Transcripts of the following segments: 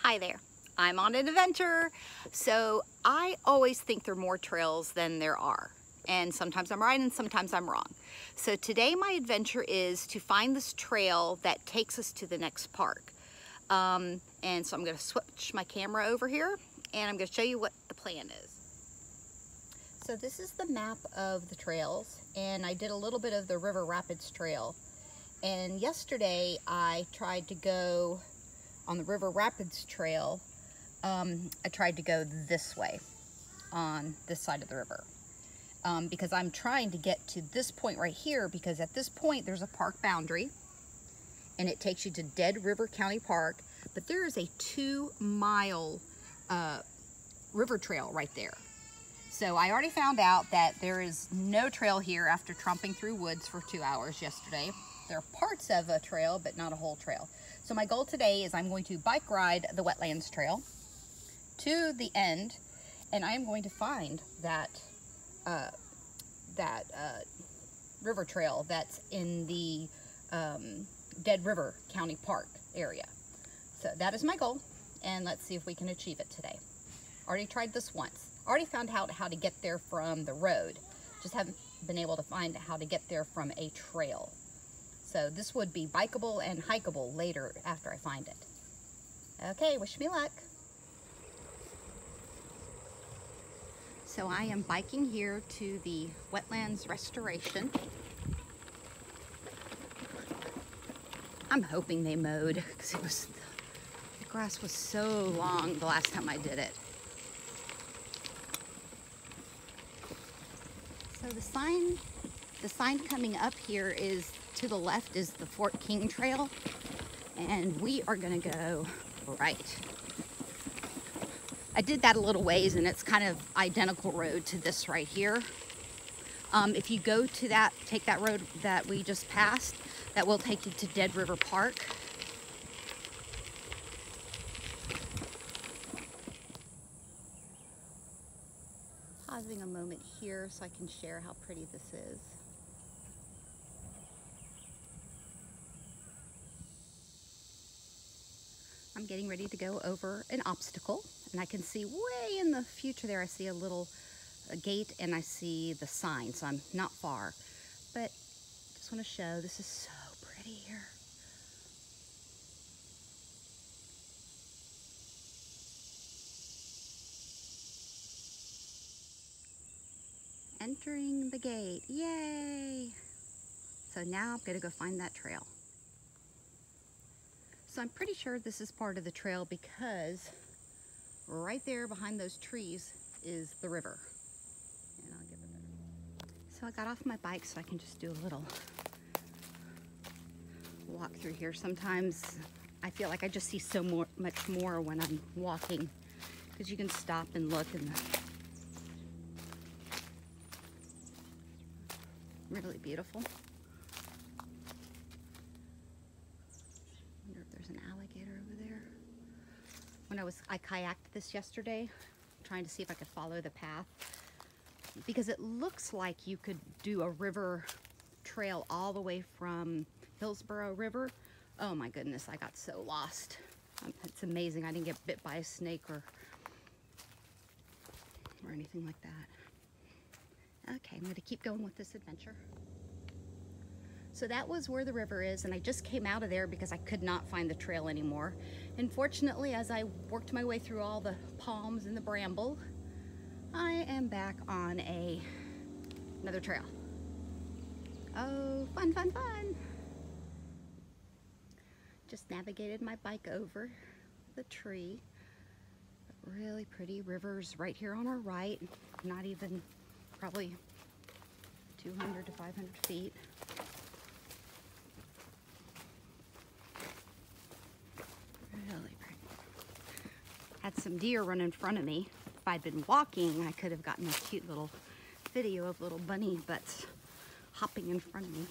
Hi there, I'm on an adventure. So I always think there are more trails than there are. And sometimes I'm right and sometimes I'm wrong. So today my adventure is to find this trail that takes us to the next park. And so I'm gonna switch my camera over here and I'm gonna show you what the plan is. So this is the map of the trails, and I did a little bit of the River Rapids Trail. And yesterday I tried to go on the River Rapids Trail. I tried to go this way on this side of the river because I'm trying to get to this point right here, because at this point there's a park boundary and it takes you to Dead River County Park, but there is a 2-mile river trail right there. So I already found out that there is no trail here after tromping through woods for 2 hours yesterday. There are parts of a trail, but not a whole trail. So my goal today is I'm going to bike ride the Wetlands Trail to the end, and I am going to find that river trail that's in the Dead River County Park area. So that is my goal, and let's see if we can achieve it today. Already tried this once. Already found out how to get there from the road. Just haven't been able to find how to get there from a trail. So this would be bikeable and hikeable later after I find it. Okay, wish me luck. So I am biking here to the Wetlands Restoration. I'm hoping they mowed because the grass was so long the last time I did it. So the sign coming up here is, to the left is the Fort King Trail, and we are gonna go right. I did that a little ways and it's kind of identical road to this right here. If you go to that, take that road that we just passed, that will take you to Dead River Park. Pausing a moment here so I can share how pretty this is. I'm getting ready to go over an obstacle, and I can see way in the future there, I see a little gate and I see the sign, so I'm not far. But just want to show, this is so pretty here. Entering the gate, yay! So now I'm gonna go find that trail. So I'm pretty sure this is part of the trail because right there behind those trees is the river. And I'll give it a... So I got off my bike so I can just do a little walk through here. Sometimes I feel like I just see so much more when I'm walking, because you can stop and look, and really beautiful. I wonder if there's an alligator over there. When I kayaked this yesterday, trying to see if I could follow the path, because it looks like you could do a river trail all the way from Hillsborough River. Oh my goodness, I got so lost. It's amazing I didn't get bit by a snake or anything like that. Okay, I'm going to keep going with this adventure. So that was where the river is, and I just came out of there because I could not find the trail anymore. Unfortunately, as I worked my way through all the palms and the bramble, I am back on another trail. Oh, fun, fun, fun. Just navigated my bike over the tree. Really pretty rivers right here on our right, not even probably 200 to 500 feet. Really pretty. Had some deer run in front of me. If I'd been walking, I could have gotten a cute little video of little bunny butts hopping in front of me.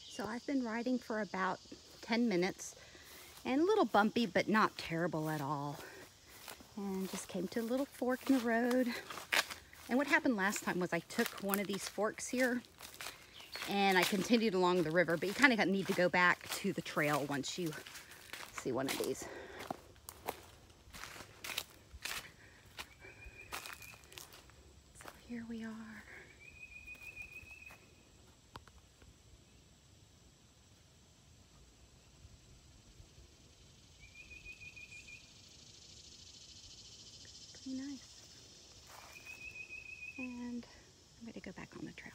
So I've been riding for about 10 minutes, and a little bumpy, but not terrible at all. And just came to a little fork in the road. And what happened last time was I took one of these forks here And I continued along the river, but you kind of need to go back to the trail once you see one of these. So here we are. Pretty nice. And I'm ready to go back on the trail.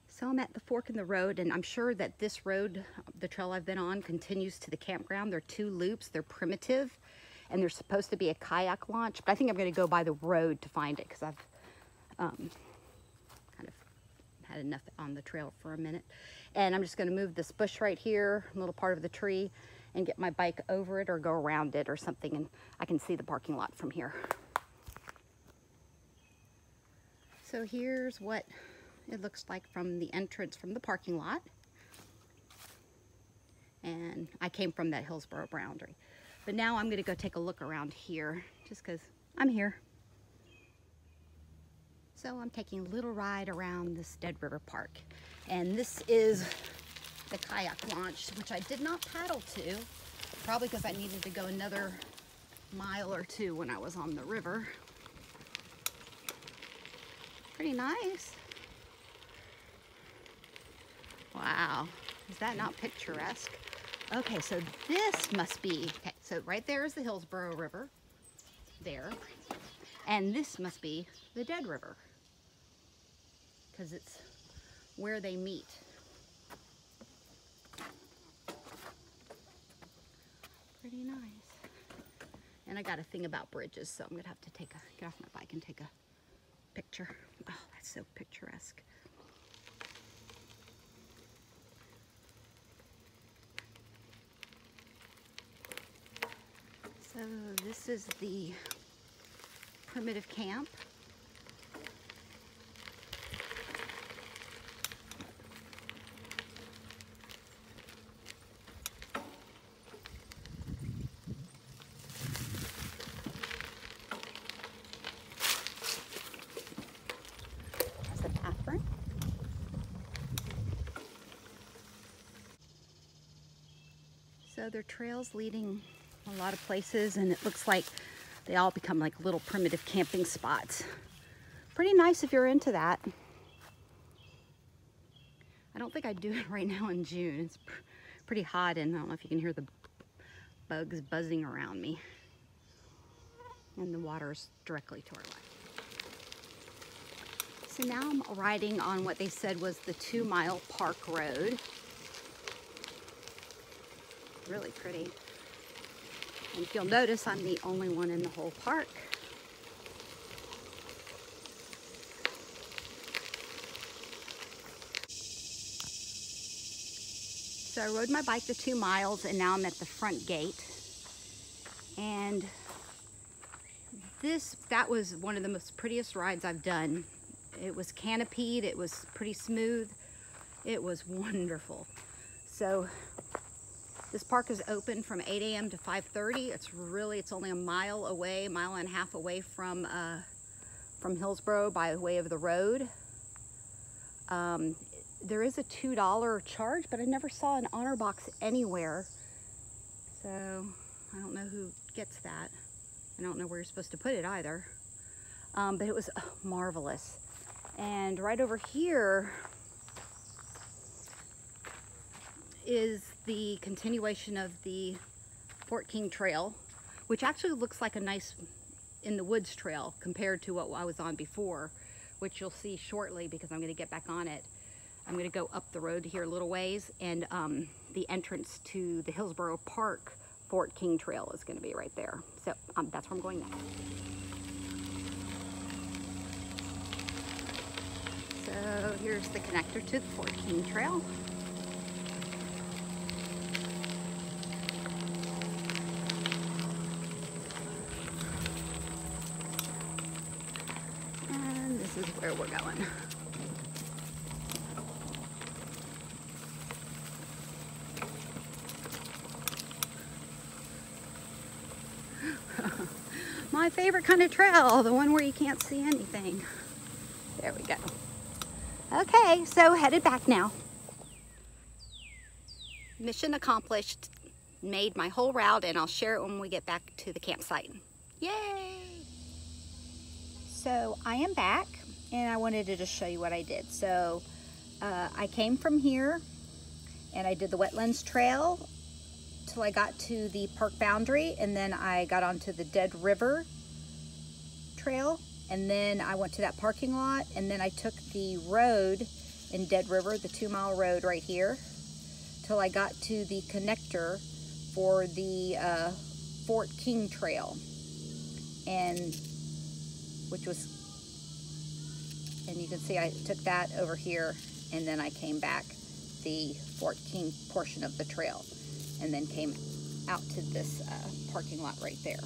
So I'm at the fork in the road, and I'm sure that this road, the trail I've been on, continues to the campground. There are 2 loops. They're primitive, and there's supposed to be a kayak launch, but I think I'm going to go by the road to find it because I've kind of had enough on the trail for a minute. And I'm just going to move this bush right here, a little part of the tree, and get my bike over it or go around it or something, and I can see the parking lot from here. So here's what it looks like from the entrance from the parking lot. And I came from that Hillsborough boundary. But now I'm gonna go take a look around here just because I'm here. So I'm taking a little ride around this Dead River Park. And this is the kayak launch, which I did not paddle to, probably because I needed to go another mile or 2 when I was on the river. Pretty nice. Wow, is that not picturesque? Okay, so this must be, okay, so right there is the Hillsborough River, there, and this must be the Dead River, because it's where they meet. Pretty nice. And I got a thing about bridges, so I'm gonna have to get off my bike and take a picture. Oh, that's so picturesque. So this is the primitive camp. There's the bathroom. So there are trails leading a lot of places, and it looks like they all become like little primitive camping spots. Pretty nice if you're into that. I don't think I'd do it right now in June. It's pretty hot, and I don't know if you can hear the bugs buzzing around me. And the water's directly to our left. So now I'm riding on what they said was the 2-mile park road. Really pretty. And if you'll notice, I'm the only one in the whole park. So I rode my bike the 2 miles, and now I'm at the front gate. And that was one of the most prettiest rides I've done. It was canopied, it was pretty smooth. It was wonderful. So this park is open from 8 a.m. to 5:30. It's only a mile away, a mile and a half away from Hillsborough by way of the road. There is a $2 charge, but I never saw an honor box anywhere. So I don't know who gets that. I don't know where you're supposed to put it either. But it was marvelous. And right over here is the continuation of the Fort King Trail, which actually looks like a nice in the woods trail compared to what I was on before, which you'll see shortly because I'm going to get back on it. I'm going to go up the road here a little ways, and the entrance to the Hillsborough Park Fort King Trail is going to be right there. So that's where I'm going next. So here's the connector to the Fort King Trail. And this is where we're going. My favorite kind of trail, the one where you can't see anything. There we go. Okay, so headed back now. Mission accomplished. Made my whole route, and I'll share it when we get back to the campsite. Yay! So I am back, and I wanted to just show you what I did. So I came from here, and I did the Wetlands Trail till I got to the park boundary, and then I got onto the Dead River Trail, and then I went to that parking lot, and then I took the road in Dead River, the 2-mile road right here, till I got to the connector for the Fort King Trail, and you can see I took that over here, and then I came back the Fort King portion of the trail, and then came out to this parking lot right there.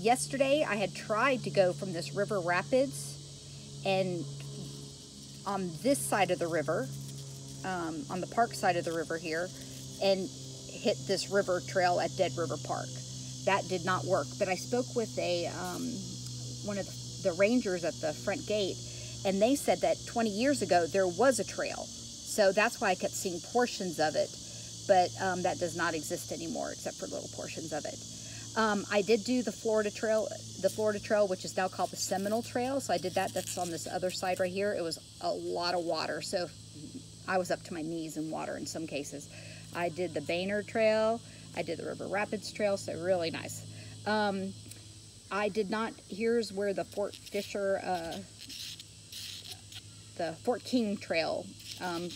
Yesterday I had tried to go from this river rapids, and on this side of the river, on the park side of the river here, and hit this river trail at Dead River Park. That did not work, but I spoke with one of the rangers at the front gate, and they said that 20 years ago there was a trail, so that's why I kept seeing portions of it, but that does not exist anymore except for little portions of it. I did do the Florida Trail, which is now called the Seminole Trail, so I did that. That's on this other side right here. It was a lot of water, so I was up to my knees in water in some cases. I did the Baynard Trail, I did the River Rapids Trail, so really nice. I did not, here's where the Fort King Trail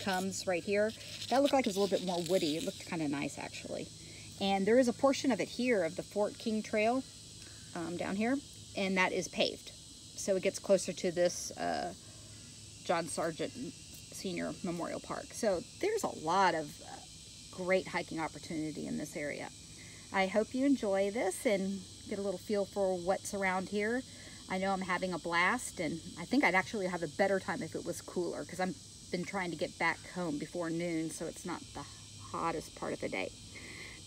comes right here. That looked like it was a little bit more woody. It looked kind of nice actually. And there is a portion of it here of the Fort King Trail down here, and that is paved. So it gets closer to this John Sargent Senior Memorial Park. So there's a lot of great hiking opportunity in this area. I hope you enjoy this and get a little feel for what's around here. I know I'm having a blast, and I think I'd actually have a better time if it was cooler, because I've been trying to get back home before noon, so it's not the hottest part of the day.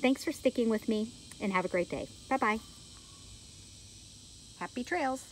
Thanks for sticking with me, and have a great day. Bye-bye. Happy trails.